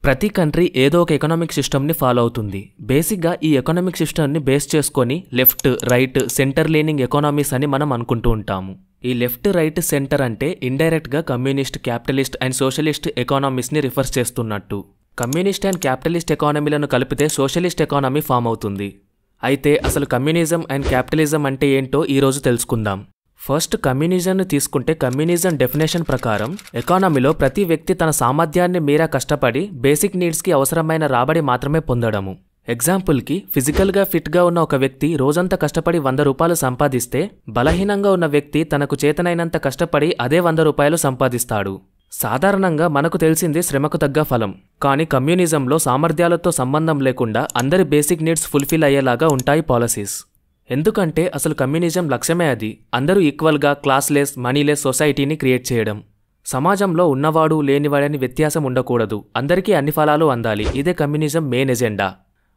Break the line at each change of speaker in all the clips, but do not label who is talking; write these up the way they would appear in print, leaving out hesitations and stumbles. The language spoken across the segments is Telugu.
ప్రతి కంట్రీ ఏదో ఒక ఎకనామిక్ సిస్టమ్ని ఫాలో అవుతుంది. బేసిక్గా ఈ ఎకనామిక్ సిస్టమ్ని బేస్ చేసుకొని left, right, centre leaning economies అని మనం అనుకుంటూ ఉంటాము. ఈ లెఫ్ట్, రైట్, సెంటర్ అంటే ఇండైరెక్ట్గా కమ్యూనిస్ట్, క్యాపిటలిస్ట్ అండ్ సోషలిస్ట్ ఎకానమీస్ని రిఫర్స్ చేస్తున్నట్టు. కమ్యూనిస్ట్ అండ్ క్యాపిటలిస్ట్ ఎకానమీలను కలిపితే సోషలిస్ట్ ఎకానమీ ఫామ్ అవుతుంది. అయితే అసలు కమ్యూనిజం అండ్ క్యాపిటలిజం అంటే ఏంటో ఈరోజు తెలుసుకుందాం. ఫస్ట్ కమ్యూనిజంను తీసుకుంటే కమ్యూనిజం డెఫినేషన్ ప్రకారం ఎకానమీలో ప్రతి వ్యక్తి తన సామర్థ్యాన్ని మీరా కష్టపడి బేసిక్ నీడ్స్కి అవసరమైన రాబడి మాత్రమే పొందడము. ఎగ్జాంపుల్కి ఫిజికల్గా ఫిట్గా ఉన్న ఒక వ్యక్తి రోజంతా కష్టపడి 100 రూపాయలు సంపాదిస్తే బలహీనంగా ఉన్న వ్యక్తి తనకు చేతనైనంత కష్టపడి అదే 100 రూపాయలు సంపాదిస్తాడు. సాధారణంగా మనకు తెలిసింది శ్రమకు తగ్గ ఫలం. కానీ కమ్యూనిజంలో సామర్థ్యాలతో సంబంధం లేకుండా అందరి బేసిక్ నీడ్స్ ఫుల్ఫిల్ అయ్యేలాగా ఉంటాయి పాలసీస్. ఎందుకంటే అసలు కమ్యూనిజం లక్ష్యమే అది. అందరూ ఈక్వల్గా క్లాస్లెస్, మనీలెస్ సొసైటీని క్రియేట్ చేయడం. సమాజంలో ఉన్నవాడు లేనివాడని వ్యత్యాసం ఉండకూడదు, అందరికీ అన్ని ఫలాలు అందాలి. ఇదే కమ్యూనిజం మెయిన్ ఎజెండా.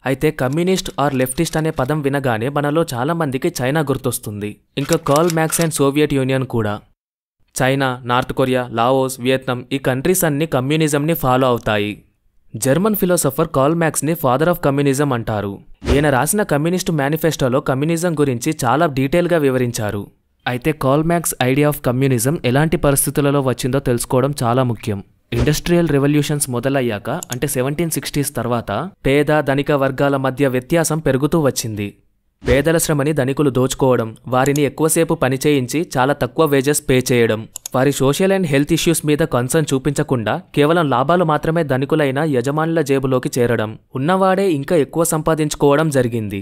అయితే కమ్యూనిస్ట్ ఆర్ లెఫ్టిస్ట్ అనే పదం వినగానే మనలో చాలామందికి చైనా గుర్తొస్తుంది. ఇంకా Karl Marx and Soviet Union కూడా. China, North Korea, Laos, Vietnam ఈ కంట్రీస్ అన్ని కమ్యూనిజంని ఫాలో అవుతాయి. జర్మన్ ఫిలాసఫర్ కార్ల్ మార్క్స్ని ఫాదర్ ఆఫ్ కమ్యూనిజం అంటారు. ఈయన రాసిన కమ్యూనిస్టు మేనిఫెస్టోలో కమ్యూనిజం గురించి చాలా డీటెయిల్గా వివరించారు. అయితే Karl Marx idea of communism ఎలాంటి పరిస్థితులలో వచ్చిందో తెలుసుకోవడం చాలా ముఖ్యం. ఇండస్ట్రియల్ రెవల్యూషన్స్ మొదలయ్యాక అంటే 1760s తర్వాత పేద, ధనిక వర్గాల మధ్య వ్యత్యాసం పెరుగుతూ వచ్చింది. పేదల శ్రమని ధనికులు దోచుకోవడం, వారిని ఎక్కువసేపు పనిచేయించి చాలా తక్కువ వేజెస్ పే చేయడం, వారి సోషల్ అండ్ హెల్త్ ఇష్యూస్ మీద కన్సర్న్ చూపించకుండా కేవలం లాభాలు మాత్రమే ధనికులైన యజమానుల జేబులోకి చేరడం, ఉన్నవాడే ఇంకా ఎక్కువ సంపాదించుకోవడం జరిగింది.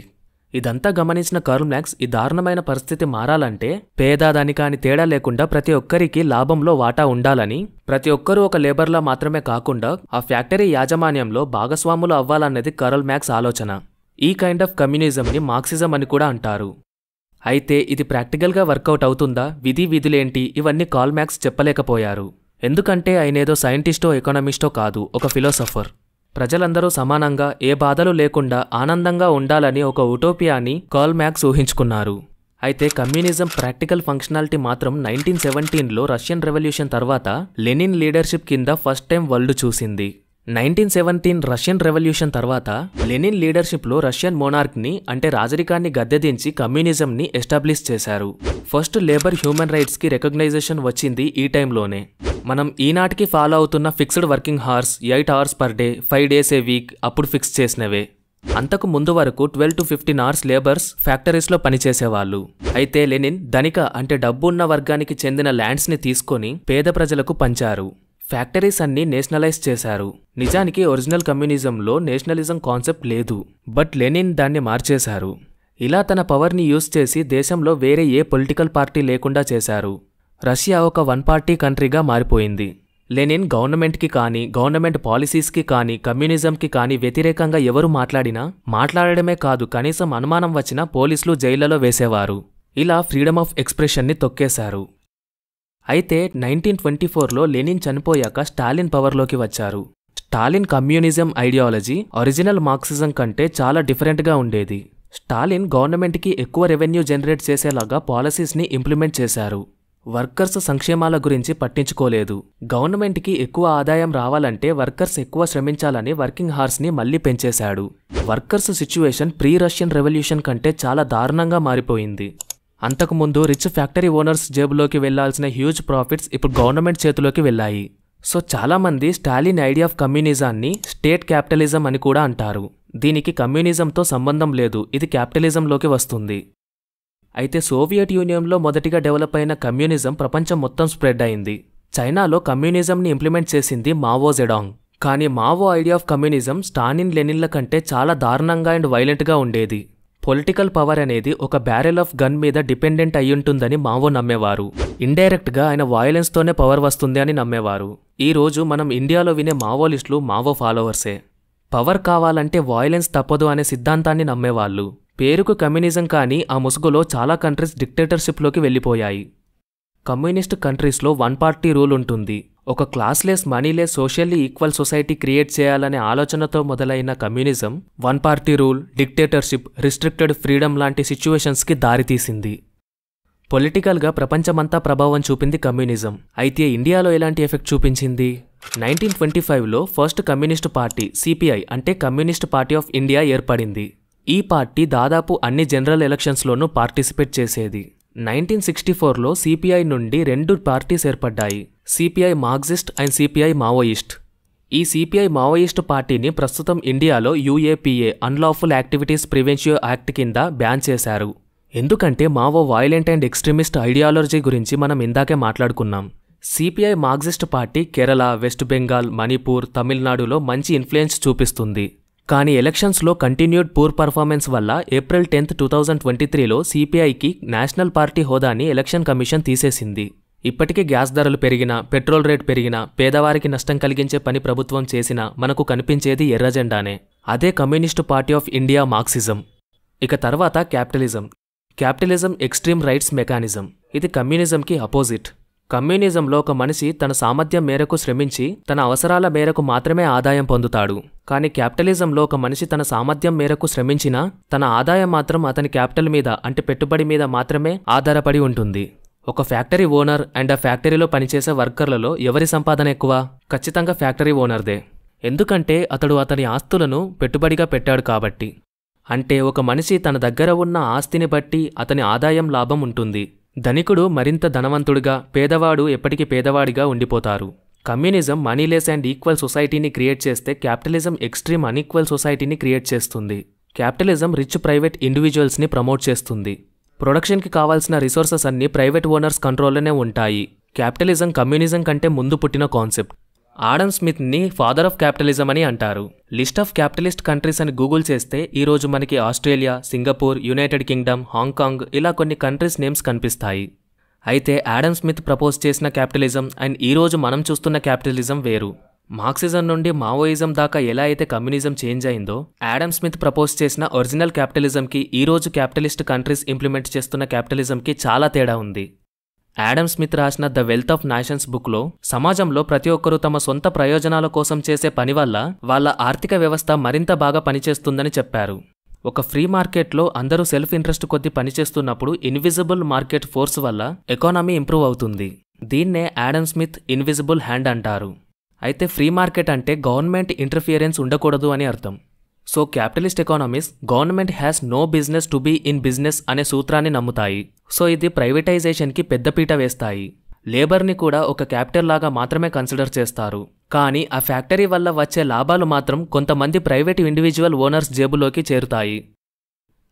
ఇదంతా గమనించిన కార్ల్ మార్క్స్ ఈ దారుణమైన పరిస్థితి మారాలంటే పేద, ధనిక అని తేడా లేకుండా ప్రతి ఒక్కరికి లాభంలో వాటా ఉండాలని, ప్రతి ఒక్కరూ ఒక లేబర్లా మాత్రమే కాకుండా ఆ ఫ్యాక్టరీ యాజమాన్యంలో భాగస్వాములు అవ్వాలన్నది కార్ల్ మార్క్స్ ఆలోచన. ఈ కైండ్ ఆఫ్ కమ్యూనిజంని మార్క్సిజం అని కూడా అంటారు. అయితే ఇది ప్రాక్టికల్గా వర్కౌట్ అవుతుందా, విధులేంటి ఇవన్నీ కార్ల్ మార్క్స్ చెప్పలేకపోయారు. ఎందుకంటే ఆయనేదో సైంటిస్టో ఎకానమిస్టో కాదు, ఒక ఫిలాసఫర్. ప్రజలందరూ సమానంగా ఏ బాధలు లేకుండా ఆనందంగా ఉండాలని ఒక ఉటోపియాని కార్ల్ మార్క్స్ ఊహించుకున్నారు. అయితే కమ్యూనిజం ప్రాక్టికల్ ఫంక్షనాలిటీ మాత్రం 1917లో రష్యన్ రెవల్యూషన్ తర్వాత లెనిన్ లీడర్షిప్ కింద ఫస్ట్ టైం వరల్డ్ చూసింది. 1917 రష్యన్ రెవల్యూషన్ తర్వాత లెనిన్ లీడర్షిప్లో రష్యన్ మోనార్క్ని అంటే రాజరికాన్ని గద్దెదించి కమ్యూనిజంని ఎస్టాబ్లిష్ చేశారు. ఫస్ట్ లేబర్ హ్యూమన్ రైట్స్కి రికగ్నైజేషన్ వచ్చింది ఈ టైంలోనే. మనం ఈనాటికి ఫాలో అవుతున్న fixed working horse 8 hours per day, 5 days a week అప్పుడు ఫిక్స్ చేసినవే. అంతకు ముందు వరకు 12 to 15 hours లేబర్స్ ఫ్యాక్టరీస్లో పనిచేసేవాళ్ళు. అయితే లెనిన్ ధనిక అంటే డబ్బు ఉన్న వర్గానికి చెందిన ల్యాండ్స్ని తీసుకొని పేద ప్రజలకు పంచారు. ఫ్యాక్టరీస్ అన్ని నేషనలైజ్ చేశారు. నిజానికి ఒరిజినల్ కమ్యూనిజంలో నేషనలిజం కాన్సెప్ట్ లేదు, బట్ లెనిన్ దాన్ని మార్చేశారు. ఇలా తన పవర్ని యూజ్ చేసి దేశంలో వేరే ఏ పొలిటికల్ పార్టీ లేకుండా చేశారు. రష్యా ఒక వన్ పార్టీ కంట్రీగా మారిపోయింది. లెనిన్ గవర్నమెంట్కి కానీ, గవర్నమెంట్ పాలసీస్కి కానీ, కమ్యూనిజంకి కానీ వ్యతిరేకంగా ఎవరు మాట్లాడడమే కాదు, కనీసం అనుమానం వచ్చినా పోలీసులు జైళ్లలో వేసేవారు. ఇలా ఫ్రీడమ్ ఆఫ్ ఎక్స్ప్రెషన్ని తొక్కేశారు. అయితే 1924లో లెనిన్ చనిపోయాక స్టాలిన్ పవర్లోకి వచ్చారు. Stalin communism ideology original Marxism కంటే చాలా డిఫరెంట్గా ఉండేది. స్టాలిన్ గవర్నమెంట్కి ఎక్కువ రెవెన్యూ జనరేట్ చేసేలాగా పాలసీస్ని ఇంప్లిమెంట్ చేశారు. వర్కర్స్ సంక్షేమాల గురించి పట్టించుకోలేదు. గవర్నమెంట్కి ఎక్కువ ఆదాయం రావాలంటే వర్కర్స్ ఎక్కువ శ్రమించాలని వర్కింగ్ హార్స్ని మళ్లీ పెంచేశాడు. Workers situation pre Russian revolution కంటే చాలా దారుణంగా మారిపోయింది. అంతకుముందు రిచ్ ఫ్యాక్టరీ ఓనర్స్ జేబులోకి వెళ్లాల్సిన హ్యూజ్ ప్రాఫిట్స్ ఇప్పుడు గవర్నమెంట్ చేతిలోకి వెళ్ళాయి. సో చాలామంది స్టాలిన్ ఐడియా ఆఫ్ కమ్యూనిజాన్ని స్టేట్ క్యాపిటలిజం అని కూడా అంటారు. దీనికి కమ్యూనిజంతో సంబంధం లేదు, ఇది క్యాపిటలిజంలోకి వస్తుంది. అయితే సోవియట్ యూనియన్లో మొదటిగా డెవలప్ అయిన కమ్యూనిజం ప్రపంచం మొత్తం స్ప్రెడ్ అయింది. చైనాలో కమ్యూనిజంని ఇంప్లిమెంట్ చేసింది మావో జెడాంగ్. కానీ Mao idea of communism Stalin, లెనిన్ల కంటే చాలా దారుణంగా అండ్ వైలెంట్గా ఉండేది. పొలిటికల్ పవర్ అనేది ఒక బ్యారెల్ ఆఫ్ గన్ మీద డిపెండెంట్ అయ్యుంటుందని మావో నమ్మేవారు. ఇండైరెక్ట్గా ఆయన వాయిలెన్స్తోనే పవర్ వస్తుంది అని నమ్మేవారు. ఈ రోజు మనం ఇండియాలో వినే మావోలిస్టులు మావో ఫాలోవర్సే. పవర్ కావాలంటే వాయిలెన్స్ తప్పదు అనే సిద్ధాంతాన్ని నమ్మేవాళ్ళు. పేరుకు కమ్యూనిజం కానీ ఆ ముసుగులో చాలా కంట్రీస్ డిక్టేటర్షిప్లోకి వెళ్ళిపోయాయి. కమ్యూనిస్ట్ కంట్రీస్లో వన్ పార్టీ రూల్ ఉంటుంది. ఒక classless, మనీలెస్, socially equal society create చేయాలనే ఆలోచనతో మొదలైన communism one party rule, dictatorship, restricted freedom లాంటి సిచ్యువేషన్స్కి దారితీసింది. పొలిటికల్గా ప్రపంచమంతా ప్రభావం చూపింది కమ్యూనిజం. అయితే ఇండియాలో ఎలాంటి ఎఫెక్ట్ చూపించింది? 1925లో ఫస్ట్ కమ్యూనిస్ట్ పార్టీ సిపిఐ అంటే కమ్యూనిస్ట్ పార్టీ ఆఫ్ ఇండియా ఏర్పడింది. ఈ పార్టీ దాదాపు అన్ని జనరల్ ఎలక్షన్స్లోనూ పార్టిసిపేట్ చేసేది. 1964లో సిపిఐ నుండి 2 పార్టీస్ ఏర్పడ్డాయి, CPI Marxist and CPI Maoist. ఈ సిపిఐ మావోయిస్ట్ పార్టీని ప్రస్తుతం ఇండియాలో UAPA unlawful activities prevention act కింద బ్యాన్ చేశారు. ఎందుకంటే Mao violent and extremist ideology గురించి మనం ఇందాకే మాట్లాడుకున్నాం. CPI Marxist party Kerala, West Bengal, Manipur, తమిళనాడులో మంచి ఇన్ఫ్లుయెన్స్ చూపిస్తుంది. కానీ ఎలక్షన్స్లో కంటిన్యూడ్ పూర్ పర్ఫార్మెన్స్ వల్ల ఏప్రిల్ 10, 2023లో సిపిఐకి నేషనల్ పార్టీ హోదాని ఎలక్షన్ కమిషన్ తీసేసింది. ఇప్పటికీ గ్యాస్ ధరలు పెరిగినా, పెట్రోల్ రేట్ పెరిగినా, పేదవారికి నష్టం కలిగించే పని ప్రభుత్వం చేసినా మనకు కనిపించేది ఎర్రజెండానే. అదే communist party of India Marxism. ఇక తర్వాత capitalism. Capitalism extreme rights mechanism. ఇది కమ్యూనిజంకి అపోజిట్. కమ్యూనిజంలో ఒక మనిషి తన సామర్థ్యం మేరకు శ్రమించి తన అవసరాల మేరకు మాత్రమే ఆదాయం పొందుతాడు. కానీ క్యాపిటలిజంలో ఒక మనిషి తన సామర్థ్యం మేరకు శ్రమించినా తన ఆదాయం మాత్రం అతని క్యాపిటల్ మీద అంటే పెట్టుబడి మీద మాత్రమే ఆధారపడి ఉంటుంది. ఒక ఫ్యాక్టరీ ఓనర్ అండ్ ఆ ఫ్యాక్టరీలో పనిచేసే వర్కర్లలో ఎవరి సంపాదన ఎక్కువ? ఖచ్చితంగా ఫ్యాక్టరీ ఓనర్దే. ఎందుకంటే అతడు అతని ఆస్తులను పెట్టుబడిగా పెట్టాడు కాబట్టి. అంటే ఒక మనిషి తన దగ్గర ఉన్న ఆస్తిని బట్టి అతని ఆదాయం లాభం ఉంటుంది. ధనికుడు మరింత ధనవంతుడిగా, పేదవాడు ఎప్పటికీ పేదవాడిగా ఉండిపోతారు. కమ్యూనిజం మనీలెస్ అండ్ ఈక్వల్ సొసైటీని క్రియేట్ చేస్తే క్యాపిటలిజం ఎక్స్ట్రీమ్ అన్ఈక్వల్ సొసైటీని క్రియేట్ చేస్తుంది. క్యాపిటలిజం రిచ్ ప్రైవేట్ ఇండివిజువల్స్ని ప్రమోట్ చేస్తుంది. ప్రొడక్షన్కి కావాల్సిన రిసోర్సెస్ అన్నీ ప్రైవేట్ ఓనర్స్ కంట్రోల్లోనే ఉంటాయి. క్యాపిటలిజం కమ్యూనిజం కంటే ముందు పుట్టిన కాన్సెప్ట్. ఆడమ్ స్మిత్ని ఫాదర్ ఆఫ్ క్యాపిటలిజం అని అంటారు. లిస్ట్ ఆఫ్ క్యాపిటలిస్ట్ కంట్రీస్ అని గూగుల్ చేస్తే ఈరోజు మనకి Australia, Singapore, United Kingdom, Hong Kong ఇలా కొన్ని కంట్రీస్ నేమ్స్ కనిపిస్తాయి. అయితే ఆడమ్ స్మిత్ ప్రపోజ్ చేసిన క్యాపిటలిజం అండ్ ఈరోజు మనం చూస్తున్న క్యాపిటలిజం వేరు. మార్క్సిజం నుండి మావోయిజం దాకా ఎలా అయితే కమ్యూనిజం చేంజ్ అయిందో, ఆడమ్ స్మిత్ ప్రపోజ్ చేసిన ఒరిజినల్ క్యాపిటలిజంకి ఈరోజు క్యాపిటలిస్ట్ కంట్రీస్ ఇంప్లిమెంట్ చేస్తున్న క్యాపిటలిజంకి చాలా తేడా ఉంది. ఆడమ్ స్మిత్ రాసిన ద వెల్త్ ఆఫ్ నేషన్స్ బుక్లో సమాజంలో ప్రతి ఒక్కరూ తమ సొంత ప్రయోజనాల కోసం చేసే పని వల్ల వాళ్ళ ఆర్థిక వ్యవస్థ మరింత బాగా పనిచేస్తుందని చెప్పారు. ఒక ఫ్రీ మార్కెట్లో అందరూ సెల్ఫ్ ఇంట్రెస్ట్ కొద్దీ పనిచేస్తున్నప్పుడు ఇన్విజిబుల్ మార్కెట్ ఫోర్స్ వల్ల ఎకానమీ ఇంప్రూవ్ అవుతుంది. దీన్నే ఆడమ్ స్మిత్ ఇన్విజిబుల్ హ్యాండ్ అంటారు. అయితే ఫ్రీ మార్కెట్ అంటే గవర్నమెంట్ ఇంటర్ఫియరెన్స్ ఉండకూడదు అని అర్థం. So capitalist economies government has no business to be in business అనే సూత్రాన్ని నమ్ముతాయి. సో ఇది ప్రైవేటైజేషన్కి పెద్దపీట వేస్తాయి. లేబర్ని కూడా ఒక క్యాపిటల్ లాగా మాత్రమే కన్సిడర్ చేస్తారు. కానీ ఆ ఫ్యాక్టరీ వల్ల వచ్చే లాభాలు మాత్రం కొంతమంది ప్రైవేట్ ఇండివిజువల్ ఓనర్స్ జేబులోకి చేరుతాయి.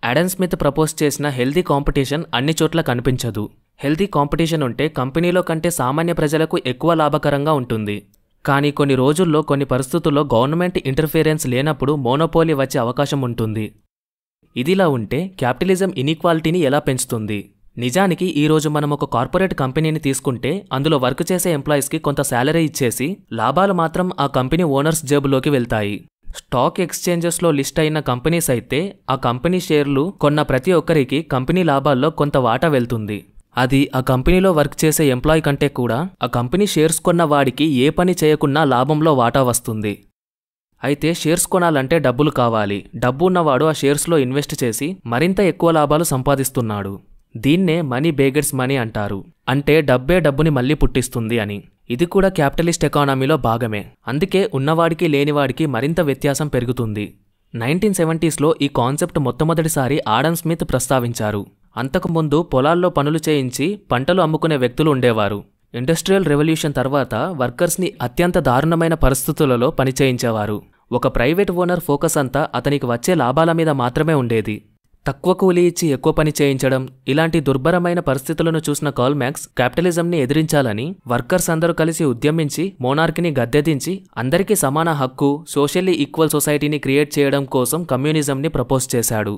ఆడమ్ స్మిత్ ప్రపోజ్ చేసిన హెల్దీ కాంపిటీషన్ అన్ని చోట్ల కనిపించదు. హెల్దీ కాంపిటీషన్ ఉంటే కంపెనీలో కంటే సామాన్య ప్రజలకు ఎక్కువ లాభకరంగా ఉంటుంది. కానీ కొన్ని రోజుల్లో కొన్ని పరిస్థితుల్లో గవర్నమెంట్ ఇంటర్ఫియరెన్స్ లేనప్పుడు మోనోపోలీ వచ్చే అవకాశం ఉంటుంది. ఇదిలా ఉంటే క్యాపిటలిజం ఇన్ఈక్వాలిటీని ఎలా పెంచుతుంది? నిజానికి ఈరోజు మనం ఒక కార్పొరేట్ కంపెనీని తీసుకుంటే అందులో వర్క్ చేసే ఎంప్లాయీస్కి కొంత శాలరీ ఇచ్చేసి లాభాలు మాత్రం ఆ కంపెనీ ఓనర్స్ జేబులోకి వెళ్తాయి. స్టాక్ ఎక్స్చేంజెస్లో లిస్ట్ అయిన కంపెనీస్ అయితే ఆ కంపెనీ షేర్లు కొన్న ప్రతి ఒక్కరికి కంపెనీ లాభాల్లో కొంత వాటా వెళ్తుంది. అది ఆ కంపెనీలో వర్క్ చేసే ఎంప్లాయీ కంటే కూడా ఆ కంపెనీ షేర్స్ కొన్న వాడికి ఏ పని చేయకున్నా లాభంలో వాటా వస్తుంది. అయితే షేర్స్ కొనాలంటే డబ్బులు కావాలి. డబ్బు ఉన్నవాడు ఆ షేర్స్లో ఇన్వెస్ట్ చేసి మరింత ఎక్కువ లాభాలు సంపాదిస్తున్నాడు. దీన్నే మనీ బేగర్స్ మనీ అంటారు. అంటే డబ్బే డబ్బుని మళ్ళీ పుట్టిస్తుంది అని. ఇది కూడా క్యాపిటలిస్ట్ ఎకానమీలో భాగమే. అందుకే ఉన్నవాడికి లేనివాడికి మరింత వ్యత్యాసం పెరుగుతుంది. 1970స్లో ఈ కాన్సెప్ట్ మొట్టమొదటిసారి ఆడమ్ స్మిత్ ప్రస్తావించారు. అంతకుముందు పొలాల్లో పనులు చేయించి పంటలు అమ్ముకునే వ్యక్తులు ఉండేవారు. ఇండస్ట్రియల్ రెవల్యూషన్ తర్వాత వర్కర్స్ని అత్యంత దారుణమైన పరిస్థితులలో పనిచేయించేవారు. ఒక ప్రైవేట్ ఓనర్ ఫోకస్ అంతా అతనికి వచ్చే లాభాల మీద మాత్రమే ఉండేది. తక్కువ కూలీ ఇచ్చి ఎక్కువ పని చేయించడం, ఇలాంటి దుర్భరమైన పరిస్థితులను చూసిన కార్ల్ మార్క్స్ క్యాపిటలిజంని ఎదిరించాలని వర్కర్స్ అందరూ కలిసి ఉద్యమించి మోనార్కీని గద్దెదించి అందరికీ సమాన హక్కు, సోషల్లీ ఈక్వల్ సొసైటీని క్రియేట్ చేయడం కోసం కమ్యూనిజంని ప్రపోజ్ చేశాడు.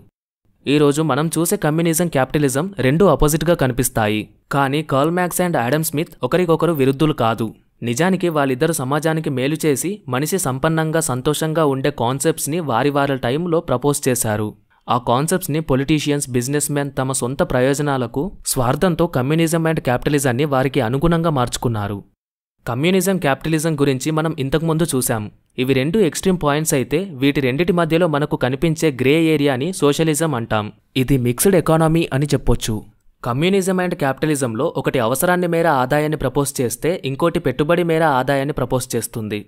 ఈరోజు మనం చూసే కమ్యూనిజం, క్యాపిటలిజం రెండూ ఆపోజిట్గా కనిపిస్తాయి. కానీ curl Marx and Adam Smith ఒకరికొకరు విరుద్ధులు కాదు. నిజానికి వాళ్ళిద్దరు సమాజానికి మేలు చేసి మనిషి సంపన్నంగా సంతోషంగా ఉండే కాన్సెప్ట్స్ని వారి టైంలో ప్రపోజ్ చేశారు. ఆ కాన్సెప్ట్స్ని పొలిటీషియన్స్, బిజినెస్ మెన్ తమ సొంత ప్రయోజనాలకు స్వార్థంతో కమ్యూనిజం అండ్ క్యాపిటలిజాన్ని వారికి అనుగుణంగా మార్చుకున్నారు. కమ్యూనిజం, క్యాపిటలిజం గురించి మనం ఇంతకుముందు చూసాం. ఇవి రెండు ఎక్స్ట్రీమ్ పాయింట్స్ అయితే వీటి రెండిటి మధ్యలో మనకు కనిపించే గ్రే ఏరియాని సోషలిజం అంటాం. ఇది మిక్స్డ్ ఎకానమీ అని చెప్పొచ్చు. కమ్యూనిజం అండ్ క్యాపిటలిజంలో ఒకటి అవసరాన్ని మేర ఆదాయాన్ని ప్రపోజ్ చేస్తే ఇంకోటి పెట్టుబడి మేర ఆదాయాన్ని ప్రపోజ్ చేస్తుంది.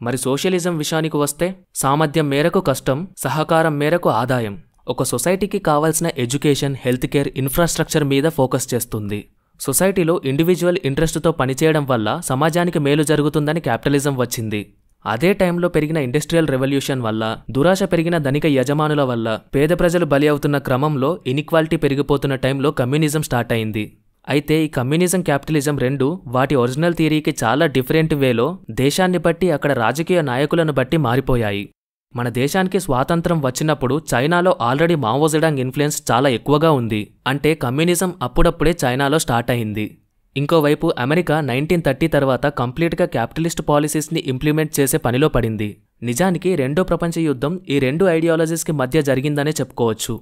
మరి సోషలిజం విషయానికి వస్తే సామర్థ్యం మేరకు కష్టం, సహకారం మేరకు ఆదాయం. ఒక సొసైటీకి కావాల్సిన ఎడ్యుకేషన్, హెల్త్ కేర్, ఇన్ఫ్రాస్ట్రక్చర్ మీద ఫోకస్ చేస్తుంది. సొసైటీలో ఇండివిజువల్ ఇంట్రెస్ట్తో పనిచేయడం వల్ల సమాజానికి మేలు జరుగుతుందని క్యాపిటలిజం వచ్చింది. అదే టైంలో పెరిగిన ఇండస్ట్రియల్ రెవల్యూషన్ వల్ల, దురాశ పెరిగిన ధనిక యజమానుల వల్ల పేద ప్రజలు బలి అవుతున్న క్రమంలో ఇన్ఈక్వాలిటీ పెరిగిపోతున్న టైంలో కమ్యూనిజం స్టార్ట్ అయింది. అయితే ఈ కమ్యూనిజం, క్యాపిటలిజం రెండు వాటి ఒరిజినల్ థియరీకి చాలా డిఫరెంట్ వేలో దేశాన్ని బట్టి, అక్కడ రాజకీయ నాయకులను బట్టి మారిపోయాయి. మన దేశానికి స్వాతంత్రం వచ్చినప్పుడు చైనాలో ఆల్రెడీ మావో జెడాంగ్ ఇన్ఫ్లుయెన్స్ చాలా ఎక్కువగా ఉంది. అంటే కమ్యూనిజం అప్పుడప్పుడే చైనాలో స్టార్ట్ అయింది. ఇంకోవైపు అమెరికా 1930 తర్వాత కంప్లీట్గా క్యాపిటలిస్ట్ పాలసీస్ని ఇంప్లిమెంట్ చేసే పనిలో పడింది. నిజానికి రెండో ప్రపంచ యుద్ధం ఈ రెండు ఐడియాలజీస్కి మధ్య జరిగిందనే చెప్పుకోవచ్చు.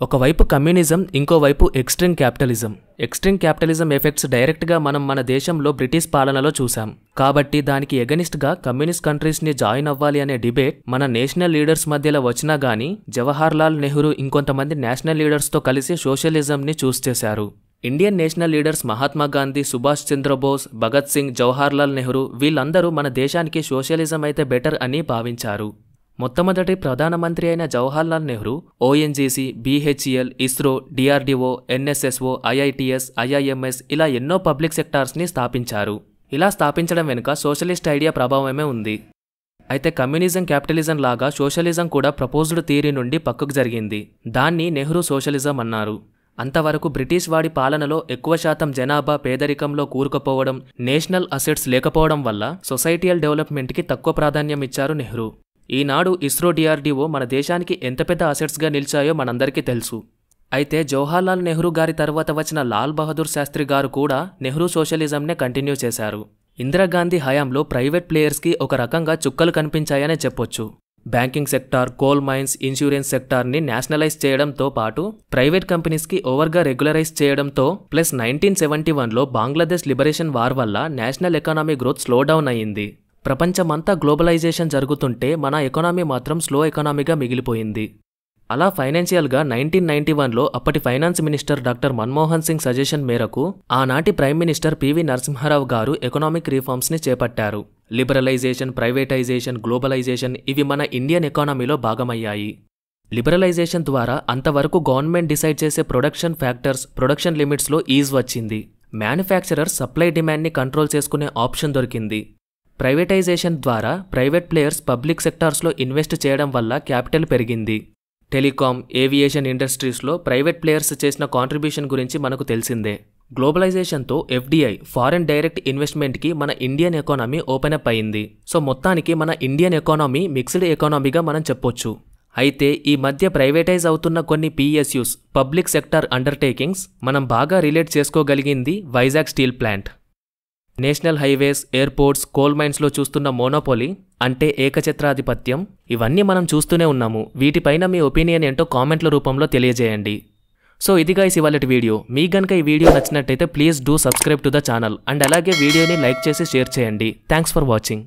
ఒకవైపు కమ్యూనిజం, ఇంకోవైపు extreme capitalism. Extreme capitalism effects డైరెక్ట్గా మనం మన దేశంలో బ్రిటిష్ పాలనలో చూసాం. కాబట్టి దానికి ఎగనిస్ట్గా కమ్యూనిస్ట్ కంట్రీస్ని జాయిన్ అవ్వాలి అనే డిబేట్ మన నేషనల్ లీడర్స్ మధ్యలో వచ్చినా గానీ జవహర్ లాల్ నెహ్రూ ఇంకొంతమంది నేషనల్ లీడర్స్తో కలిసి సోషలిజంని చూస్ చేశారు. Indian national leaders Mahatma Gandhi, Subhash Chandrabose, Bhagat Singh, Jawahar Lal Nehru వీళ్ళందరూ మన దేశానికి సోషలిజం అయితే బెటర్ అని భావించారు. మొట్టమొదటి ప్రధానమంత్రి అయిన Jawahar Lal Nehru ONGC, BHEL, ISRO, DRDO, NSSO, IITs, IIMs ఇలా ఎన్నో పబ్లిక్ సెక్టార్స్ని స్థాపించారు. ఇలా స్థాపించడం వెనుక సోషలిస్ట్ ఐడియా ప్రభావమే ఉంది. అయితే కమ్యూనిజం, క్యాపిటలిజం లాగా సోషలిజం కూడా ప్రపోజ్డ్ థియరీ నుండి పక్కకు జరిగింది. దాన్ని నెహ్రూ సోషలిజం అన్నారు. అంతవరకు బ్రిటిష్ వాడి పాలనలో ఎక్కువ శాతం జనాభా పేదరికంలో కూరుకుపోవడం, నేషనల్ అసెట్స్ లేకపోవడం వల్ల సొసైటియల్ డెవలప్మెంట్కి తక్కువ ప్రాధాన్యం ఇచ్చారు నెహ్రూ. ఈనాడు ఇస్రో, డిఆర్డీఓ మన దేశానికి ఎంత పెద్ద అసెట్స్గా నిలిచాయో మనందరికీ తెలుసు. అయితే జవహర్ లాల్ నెహ్రూ గారి తర్వాత వచ్చిన లాల్ బహదూర్ శాస్త్రి గారు కూడా నెహ్రూ సోషలిజంనే కంటిన్యూ చేశారు. ఇందిరాగాంధీ హయాంలో ప్రైవేట్ ప్లేయర్స్కి ఒక రకంగా చుక్కలు కనిపించాయనే చెప్పొచ్చు. Banking sector, coal mines, insurance సెక్టార్ని నేషనలైజ్ చేయడంతో పాటు ప్రైవేట్ కంపెనీస్కి ఓవర్గా రెగ్యులరైజ్ చేయడంతో ప్లస్ 1971లో బంగ్లాదేశ్ లిబరేషన్ వార్ వల్ల national economy growth slow down అయ్యింది. ప్రపంచమంతా గ్లోబలైజేషన్ జరుగుతుంటే మన ఎకానమీ మాత్రం స్లో ఎకానమీగా మిగిలిపోయింది. అలా ఫైనాన్షియల్గా 1991లో అప్పటి finance minister doctor Manmohan Singh suggestion మేరకు ఆనాటి ప్రైమ్ మినిస్టర్ పివి నరసింహారావు గారు ఎకనామిక్ రిఫార్మ్స్ని చేపట్టారు. లిబరలైజేషన్, ప్రైవేటైజేషన్, గ్లోబలైజేషన్ ఇవి మన ఇండియన్ ఎకానమీలో భాగమయ్యాయి. లిబరలైజేషన్ ద్వారా అంతవరకు గవర్నమెంట్ డిసైడ్ చేసే ప్రొడక్షన్ ఫ్యాక్టర్స్, ప్రొడక్షన్ లిమిట్స్లో ఈజ్ వచ్చింది. మ్యానుఫ్యాక్చరర్స్ సప్లై డిమాండ్ని కంట్రోల్ చేసుకునే ఆప్షన్ దొరికింది. ప్రైవేటైజేషన్ ద్వారా ప్రైవేట్ ప్లేయర్స్ పబ్లిక్ సెక్టార్స్లో ఇన్వెస్ట్ చేయడం వల్ల క్యాపిటల్ పెరిగింది. టెలికాం, ఏవియేషన్ ఇండస్ట్రీస్లో ప్రైవేట్ ప్లేయర్స్ చేసిన కాంట్రిబ్యూషన్ గురించి మనకు తెలిసిందే. గ్లోబలైజేషన్తో ఎఫ్డిఐ, ఫారెన్ డైరెక్ట్ ఇన్వెస్ట్మెంట్కి మన ఇండియన్ ఎకానమీ ఓపెన్ అప్ అయింది. సో మొత్తానికి మన ఇండియన్ ఎకానమీ మిక్స్డ్ ఎకానమీగా మనం చెప్పొచ్చు. అయితే ఈ మధ్య ప్రైవేటైజ్ అవుతున్న కొన్ని పిఎస్యూస్, పబ్లిక్ సెక్టార్ అండర్టేకింగ్స్ మనం బాగా రిలేట్ చేసుకోగలిగింది Vizag steel plant. National highways, airports, coal మైన్స్లో చూస్తున్న మోనోపోలీ అంటే ఏకఛత్రాధిపత్యం ఇవన్నీ మనం చూస్తూనే ఉన్నాము. వీటిపైన మీ ఒపీనియన్ ఏంటో కామెంట్ల రూపంలో తెలియజేయండి. సో ఇది గైస్ ఇవాళటి వీడియో. మీకు గనుక ఈ వీడియో నచ్చినట్టయితే please do subscribe to the channel and అలాగే వీడియోని లైక్ చేసి షేర్ చేయండి. Thanks for watching.